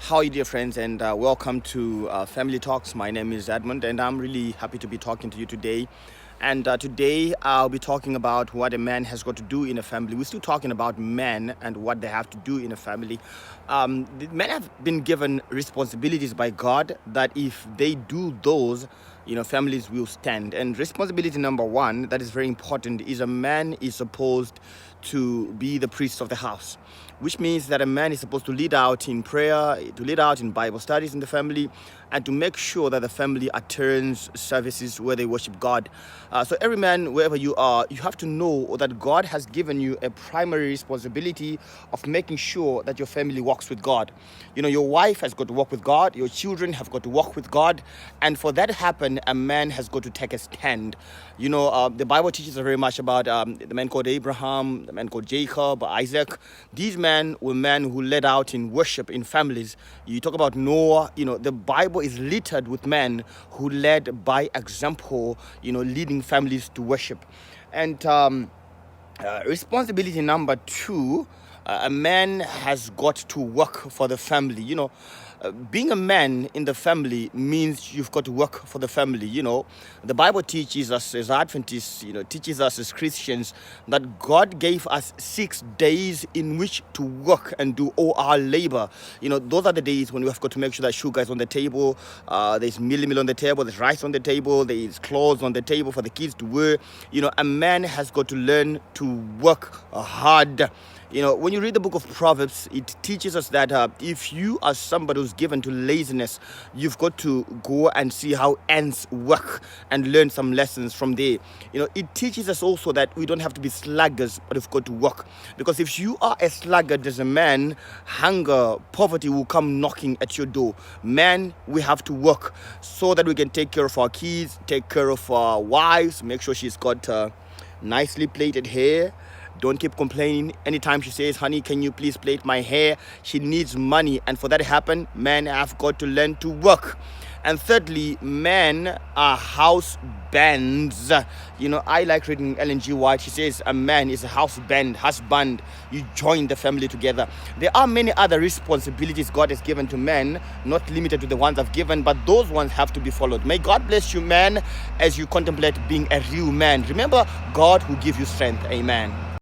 How are you, dear friends, and welcome to Family Talks. My name is Edmund, and I'm really happy to be talking to you today. And today I'll be talking about what a man has got to do in a family. We're still talking about men and what they have to do in a family. The men have been given responsibilities by God that if they do those, families will stand. And responsibility number one, that is very important, is a man is supposed to be the priest of the house, which means that a man is supposed to lead out in prayer, to lead out in Bible studies in the family, and to make sure that the family attends services where they worship God. So every man, wherever you are, you have to know that God has given you a primary responsibility of making sure that your family walks with God. Your wife has got to walk with God, your children have got to walk with God, and for that to happen, a man has got to take a stand. The Bible teaches us very much about the man called Abraham, the man called Jacob, Isaac. These men were men who led out in worship in families. You talk about Noah, the Bible is littered with men who led by example, leading families to worship. And responsibility number two, a man has got to work for the family. Being a man in the family means you've got to work for the family. The Bible teaches us as Adventists, teaches us as Christians that God gave us 6 days in which to work and do all our labor. Those are the days when we have got to make sure that sugar is on the table, there's meal on the table, there's rice on the table, there's clothes on the table for the kids to wear. A man has got to learn to work hard. When you read the book of Proverbs, it teaches us that if you are somebody who's given to laziness, you've got to go and see how ants work and learn some lessons from there. It teaches us also that we don't have to be sluggards, but we've got to work. Because if you are a sluggard as a man, hunger, poverty will come knocking at your door. Man, we have to work so that we can take care of our kids, take care of our wives, make sure she's got nicely plaited hair. Don't keep complaining. Anytime she says, honey, can you please plait my hair? She needs money. And for that to happen, men have got to learn to work. And thirdly, men are house bands. I like reading Ellen G. White. She says a man is a house band, husband. You join the family together. There are many other responsibilities God has given to men, not limited to the ones I've given, but those ones have to be followed. May God bless you, man, as you contemplate being a real man. Remember, God will give you strength. Amen.